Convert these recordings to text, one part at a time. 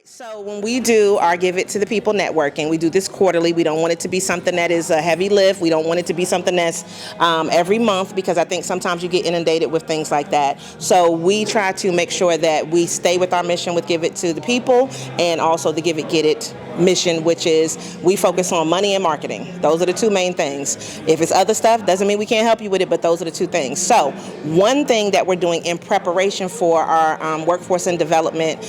So when we do our Give It to the People networking, we do this quarterly. We don't want it to be something that is a heavy lift. We don't want it to be something that's every month, because I think sometimes you get inundated with things like that. So we try to make sure that we stay with our mission with Give It to the People, and also the Give It, Get It mission, which is we focus on money and marketing. Those are the two main things. If it's other stuff, doesn't mean we can't help you with it, but those are the two things. So one thing that we're doing in preparation for our workforce and development,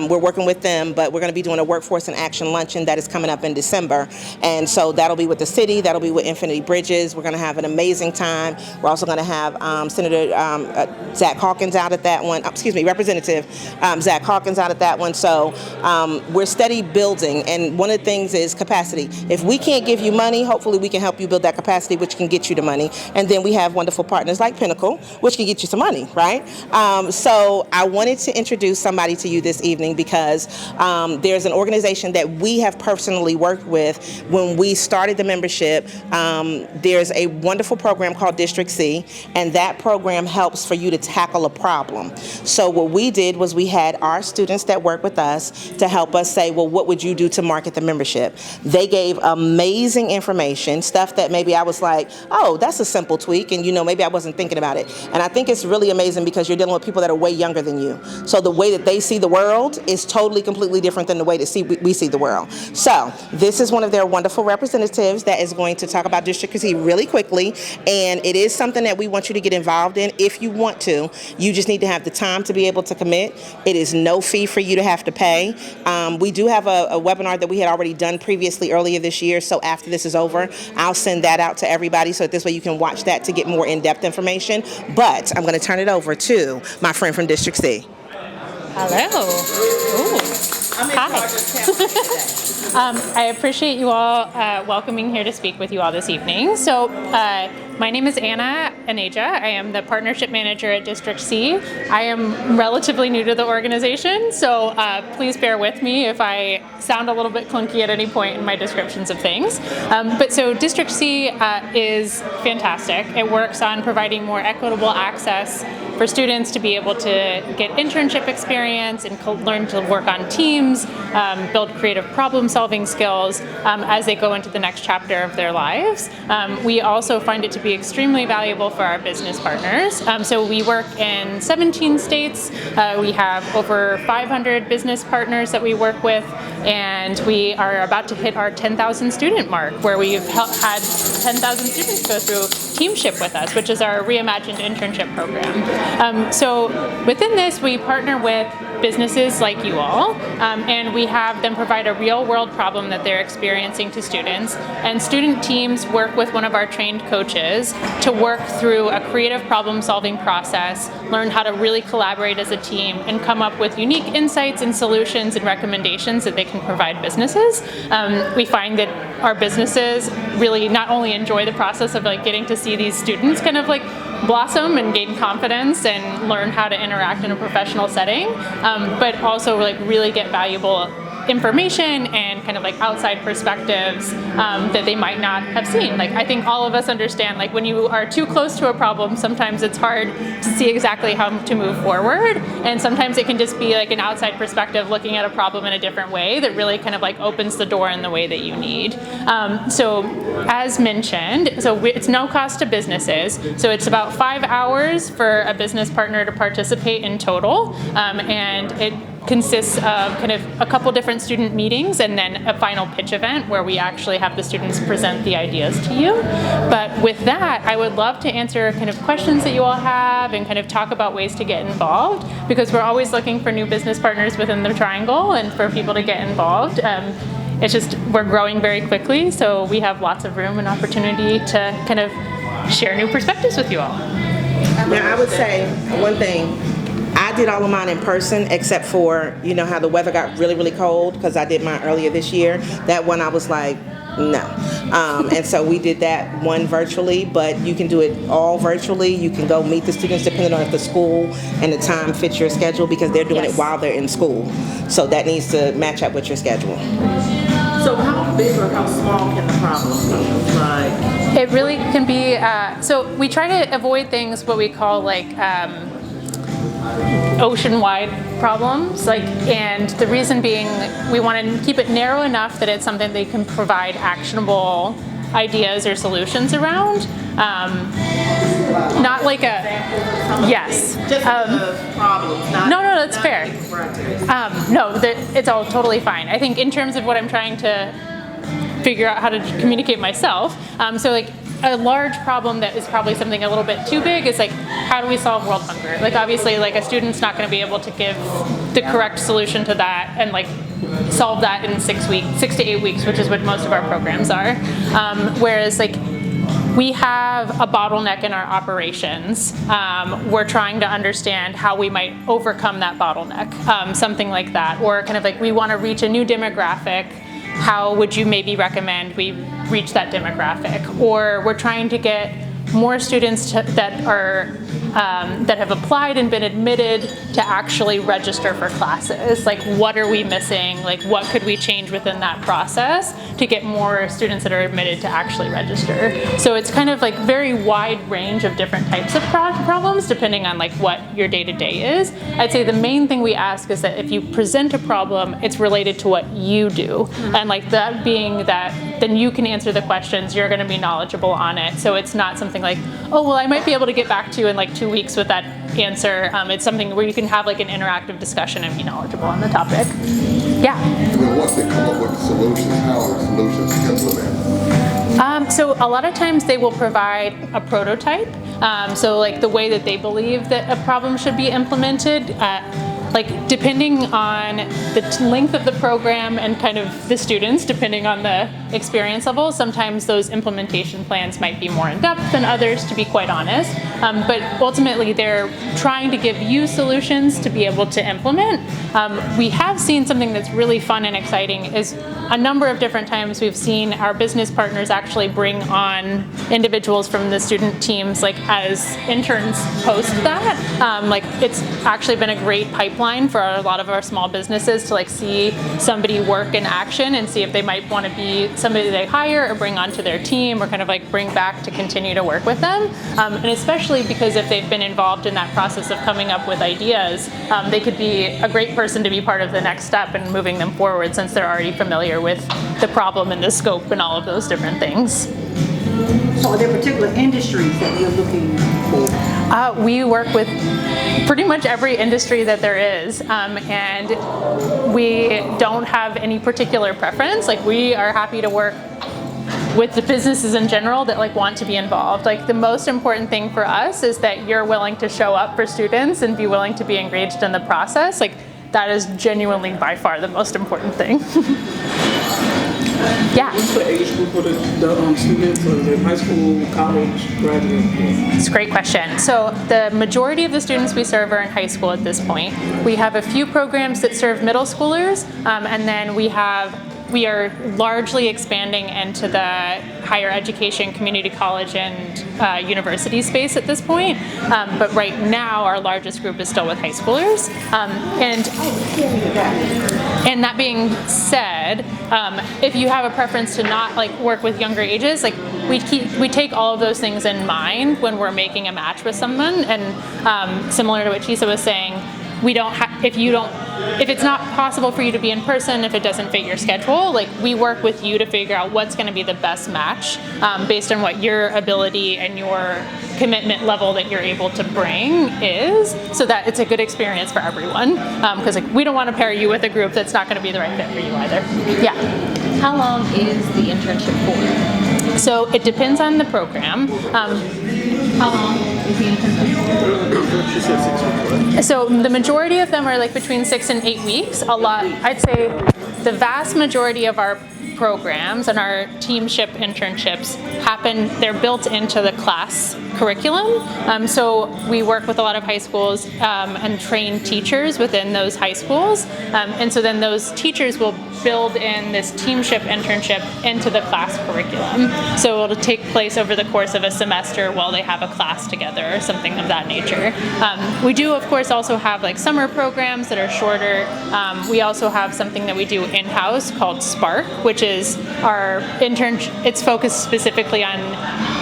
we're working with them, but we're going to be doing a workforce and action luncheon that is coming up in December. And so that'll be with the city, that'll be with Infinity Bridges. We're going to have an amazing time. We're also going to have Senator Zach Hawkins out at that one, Representative Zach Hawkins out at that one. So we're steady building. And one of the things is capacity. If we can't give you money, hopefully we can help you build that capacity, which can get you the money. And then we have wonderful partners like Pinnacle, which can get you some money, right? So I wanted to introduce somebody to you this evening because there's an organization that we have personally worked with when we started the membership. There's a wonderful program called District C, and that program helps for you to tackle a problem. So what we did was we had our students that work with us to help us say, well, what would you do to market the membership? They gave amazing information, stuff that maybe I was like, oh, that's a simple tweak, and maybe I wasn't thinking about it. And I think it's really amazing because you're dealing with people that are way younger than you. So the way that they see the world is totally, completely different than the way that we see the world. So this is one of their wonderful representatives that is going to talk about District C really quickly, and it is something that we want you to get involved in if you want to. You just need to have the time to be able to commit. It is no fee for you to have to pay. We do have a webinar that we had already done previously earlier this year, so after this is over, I'll send that out to everybody so that this way you can watch that to get more in-depth information. But I'm going to turn it over to my friend from District C. Hello. Ooh. Hi. I appreciate you all welcoming here to speak with you all this evening. So my name is Anna Aneja. I am the partnership manager at District C. I am relatively new to the organization, so please bear with me if I sound a little bit clunky at any point in my descriptions of things. But so District C is fantastic. It works on providing more equitable access for students to be able to get internship experience and learn to work on teams, build creative problem-solving skills as they go into the next chapter of their lives. We also find it to be extremely valuable for our business partners. So we work in 17 states. We have over 500 business partners that we work with, and we are about to hit our 10,000 student mark, where we've had 10,000 students go through Teamship with us, which is our reimagined internship program. So within this, we partner with businesses like you all, and we have them provide a real-world problem that they're experiencing to students, and student teams work with one of our trained coaches to work through a creative problem-solving process, learn how to really collaborate as a team, and come up with unique insights and solutions and recommendations that they can provide businesses. We find that our businesses really not only enjoy the process of getting to see these students kind of blossom and gain confidence and learn how to interact in a professional setting, but also really get valuable information and kind of outside perspectives that they might not have seen. I think all of us understand when you are too close to a problem, sometimes it's hard to see exactly how to move forward, and sometimes it can just be an outside perspective looking at a problem in a different way that really kind of opens the door in the way that you need. So as mentioned, it's no cost to businesses, so it's about 5 hours for a business partner to participate in total, and it consists of kind of a couple different student meetings and then a final pitch event where we actually have the students present the ideas to you. But with that, I would love to answer kind of questions that you all have and kind of talk about ways to get involved, because we're always looking for new business partners within the triangle and for people to get involved. It's just we're growing very quickly, so we have lots of room and opportunity to kind of share new perspectives with you all. Now, I would say one thing. I did all of mine in person, except for, how the weather got really, really cold, because I did mine earlier this year. That one I was like, no. And so we did that one virtually, but you can do it all virtually. You can go meet the students depending on if the school and the time fits your schedule, because they're doing it while they're in school. So that needs to match up with your schedule. So how big or how small can the problem be? It really can be, so we try to avoid things what we call ocean-wide problems, and the reason being we want to keep it narrow enough that it's something they can provide actionable ideas or solutions around. Not like a yes. Just problems. Not, no, that's fair. No, it's all totally fine. I think in terms of what I'm trying to figure out how to communicate myself. So like a large problem that is probably something a little bit too big is like, how do we solve world hunger? Like obviously like a student's not going to be able to give the correct solution to that and like solve that in 6 to 8 weeks, which is what most of our programs are. Whereas like we have a bottleneck in our operations. We're trying to understand how we might overcome that bottleneck, something like that. Or kind of like we want to reach a new demographic. How would you maybe recommend we reach that demographic? Or we're trying to get more students that are that have applied and been admitted to actually register for classes. Like, what are we missing? Like, what could we change within that process to get more students that are admitted to actually register? So it's kind of like very wide range of different types of problems depending on like what your day-to-day is. I'd say the main thing we ask is that if you present a problem, it's related to what you do. And like that being that then you can answer the questions, you're gonna be knowledgeable on it. So it's not something like, oh, well, I might be able to get back to you in like 2 weeks with that answer. It's something where you can have like an interactive discussion and be knowledgeable on the topic. Yeah. And then once they come up with the solutions, how are the solutions implemented? So a lot of times they will provide a prototype. So like the way that they believe that a problem should be implemented. Like depending on the length of the program and kind of the students, depending on the experience level, sometimes those implementation plans might be more in depth than others, to be quite honest. But ultimately they're trying to give you solutions to be able to implement. We have seen something that's really fun and exciting is a number of different times we've seen our business partners actually bring on individuals from the student teams like as interns post that. Like it's actually been a great pipeline for a lot of our small businesses to like see somebody work in action and see if they might want to be somebody they hire or bring onto their team or kind of like bring back to continue to work with them. And especially because if they've been involved in that process of coming up with ideas, they could be a great person to be part of the next step and moving them forward since they're already familiar with the problem and the scope and all of those different things. So are there particular industries that you're looking for? We work with pretty much every industry that there is, and we don't have any particular preference. Like we are happy to work with the businesses in general that like want to be involved. Like the most important thing for us is that you're willing to show up for students and be willing to be engaged in the process. Like that is genuinely by far the most important thing. Yeah. What's the age group of the students? Or is it high school, college, graduate? It's a great question. So the majority of the students we serve are in high school at this point. We have a few programs that serve middle schoolers, and then we are largely expanding into the higher education, community college, and university space at this point. But right now, our largest group is still with high schoolers. And that being said, if you have a preference to not like work with younger ages, like we take all of those things in mind when we're making a match with someone. And similar to what Chisa was saying, if it's not possible for you to be in person, if it doesn't fit your schedule, like we work with you to figure out what's going to be the best match based on what your ability and your commitment level that you're able to bring is, so that it's a good experience for everyone. Because like we don't want to pair you with a group that's not going to be the right fit for you either. Yeah. How long is the internship for? So it depends on the program. How long is the internship? She said 6 weeks, right? So the majority of them are like between 6 and 8 weeks. I'd say the vast majority of our programs and our Teamship internships they're built into the class curriculum. So we work with a lot of high schools and train teachers within those high schools. And so then those teachers will build in this Teamship internship into the class curriculum. So it'll take place over the course of a semester while they have a class together or something of that nature. We do, of course, also have like summer programs that are shorter. We also have something that we do in-house called Spark, which is our intern. It's focused specifically on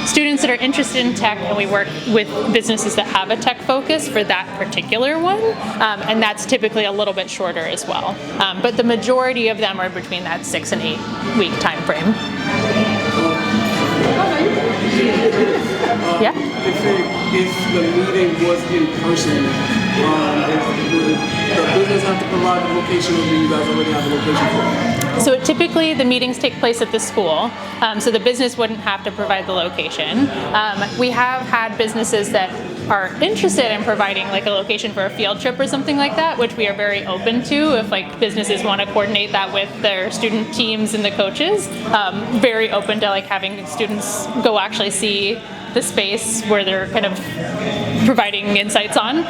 students that are interested in tech, and we work with businesses that have a tech focus for that particular one, and that's typically a little bit shorter as well. But the majority of them are between that 6 and 8 week time frame. Yeah. If the meeting was in person, would the business have to provide the location, or do you guys already have a location for it? So typically the meetings take place at the school, so the business wouldn't have to provide the location. We have had businesses that are interested in providing like a location for a field trip or something like that, which we are very open to if like businesses want to coordinate that with their student teams and the coaches. Very open to like having students go actually see the space where they're kind of providing insights on.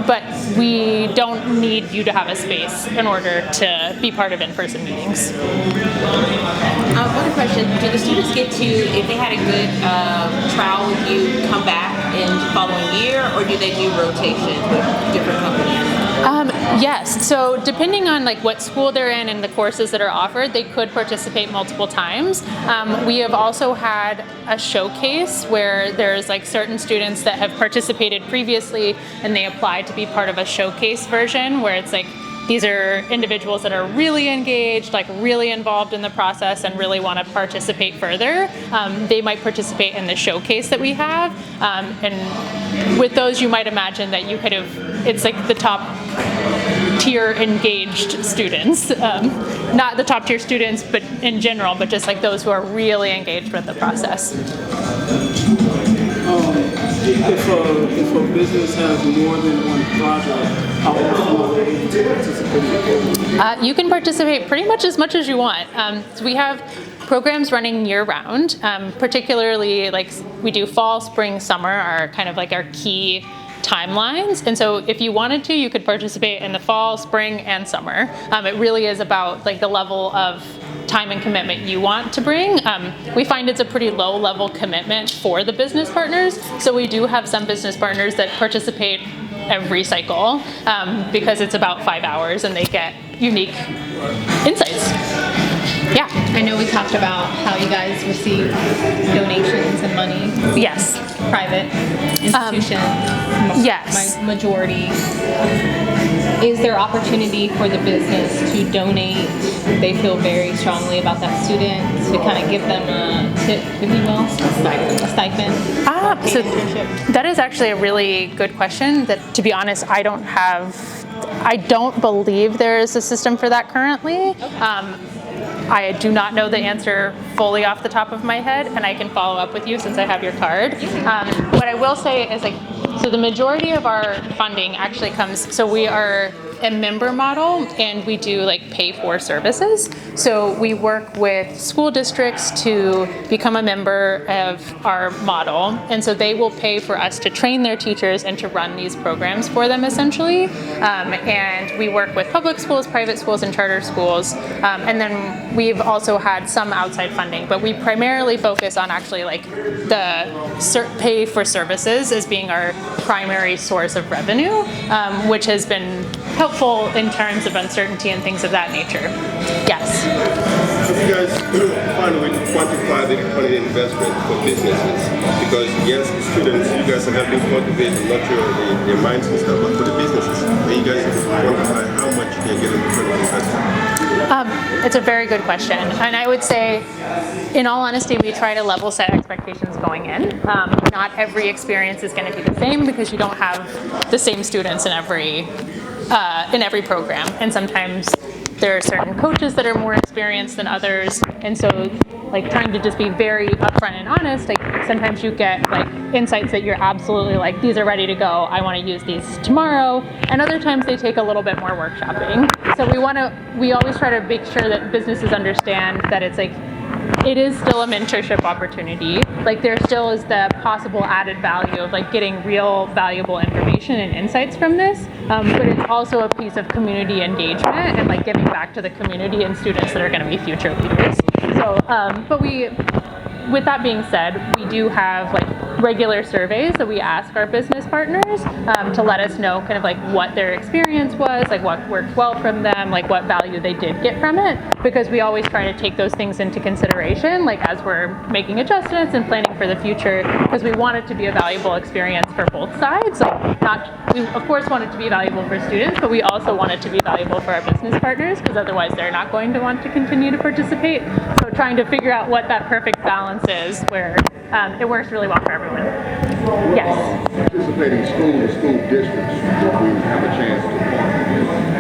But we don't need you to have a space in order to be part of in-person meetings. One question, do the students get to, if they had a good trial with you, come back in the following year, or do they do rotations with different companies? Yes, so depending on like what school they're in and the courses that are offered, they could participate multiple times. We have also had a showcase where there's like certain students that have participated previously and they apply to be part of a showcase version where it's like these are individuals that are really engaged, like really involved in the process and really want to participate further. They might participate in the showcase that we have. And with those, you might imagine that you could have, it's like the top tier engaged students. Not the top tier students, but in general, but just like those who are really engaged with the process. If a business has more than one project, how often are they able to participate? You can participate pretty much as you want. So we have programs running year-round, particularly like we do fall, spring, summer are kind of like our key timelines. And so if you wanted to, you could participate in the fall, spring, and summer. It really is about like the level of time and commitment you want to bring. We find it's a pretty low level commitment for the business partners. So we do have some business partners that participate every cycle because it's about 5 hours and they get unique insights. Yeah. I know we talked about how you guys receive donations and money. Yes. Private institutions. Yes. Majority. Is there opportunity for the business to donate? They feel very strongly about that student to kind of give them a tip, if you will, a stipend. So that is actually a really good question that, to be honest, I don't believe there is a system for that currently. Okay. I do not know the answer fully off the top of my head, and I can follow up with you since I have your card. What I will say is so the majority of our funding actually comes, so we are a member model and we do like pay for services. So we work with school districts to become a member of our model. And so they will pay for us to train their teachers and to run these programs for them essentially. And we work with public schools, private schools, and charter schools. And then we've also had some outside funding, but we primarily focus on actually like the pay for services as being our primary source of revenue, which has been helpful in terms of uncertainty and things of that nature. Yes? Have you guys found a way to quantify the return on investment for businesses? Because yes, students, you guys are helping cultivate and nurture their minds and stuff, but for the businesses, are you guys able to quantify how much they're getting return on investment? It's a very good question. And I would say, in all honesty, we try to level set expectations going in. Not every experience is going to be the same because you don't have the same students in every program. And sometimes there are certain coaches that are more experienced than others. And so like trying to just be very upfront and honest, like sometimes you get like insights that you're absolutely like, these are ready to go. I want to use these tomorrow. And other times they take a little bit more workshopping. So we always try to make sure that businesses understand that it's like, it is still a mentorship opportunity. Like there still is the possible added value of like getting real valuable information and insights from this, but it's also a piece of community engagement and like giving back to the community and students that are going to be future leaders. So, but with that being said, we do have like regular surveys that we ask our business partners to let us know kind of like what their experience was, like what worked well from them, like what value they did get from it, because we always try to take those things into consideration, like as we're making adjustments and planning for the future, because we want it to be a valuable experience for both sides. We of course want it to be valuable for students, but we also want it to be valuable for our business partners, because otherwise they're not going to want to continue to participate. So trying to figure out what that perfect balance is where it works really well for everyone. Yes? Participating school districts, we have a chance to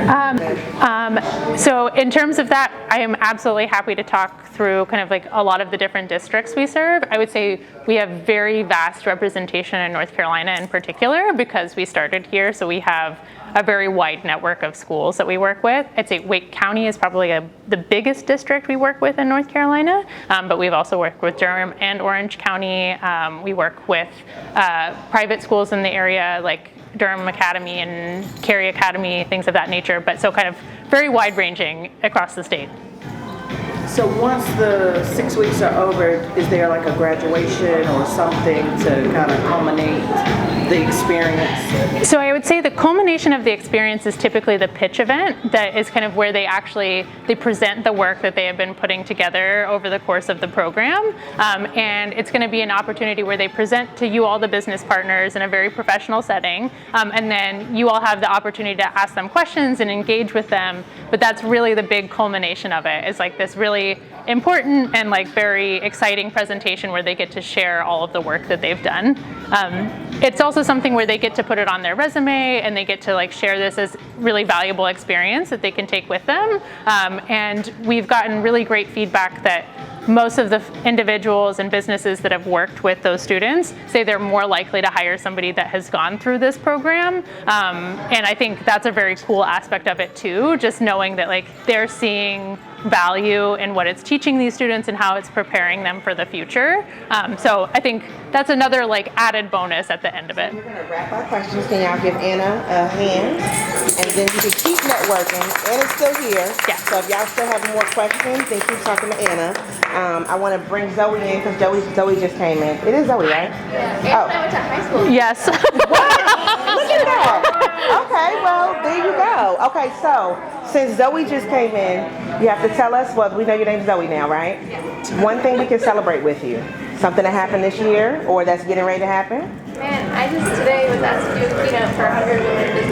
partner. So in terms of that, I am absolutely happy to talk through kind of like a lot of the different districts we serve. I would say we have very vast representation in North Carolina in particular because we started here, so we have a very wide network of schools that we work with. I'd say Wake County is probably the biggest district we work with in North Carolina, but we've also worked with Durham and Orange County. We work with private schools in the area like Durham Academy and Cary Academy, things of that nature, but so kind of very wide ranging across the state. So once the 6 weeks are over, is there like a graduation or something to kind of culminate the experience? So I would say the culmination of the experience is typically the pitch event. That is kind of where they present the work that they have been putting together over the course of the program. And it's going to be an opportunity where they present to you all the business partners in a very professional setting. And then you all have the opportunity to ask them questions and engage with them. But that's really the big culmination of it. It's like this really important and like very exciting presentation where they get to share all of the work that they've done. It's also something where they get to put it on their resume and they get to like share this as really valuable experience that they can take with them. And we've gotten really great feedback that most of the individuals and businesses that have worked with those students say they're more likely to hire somebody that has gone through this program. And I think that's a very cool aspect of it too, just knowing that like they're seeing value in what it's teaching these students and how it's preparing them for the future. So I think that's another like added bonus at the end of it. We're going to wrap our questions. Can y'all give Anna a hand? And then you can keep networking. Anna's still here. Yeah. So if y'all still have more questions, then keep talking to Anna. I want to bring Zoe in because Zoe just came in. It is Zoe, right? Yeah. I went to high school. Yes. Look at that. Okay, well, there you go. Okay, so since Zoe just came in, you have to tell us, well, we know your name's Zoe now, right? One thing we can celebrate with you. Something that happened this year or that's getting ready to happen? Man, I just today was asked to do a keynote for 100 women business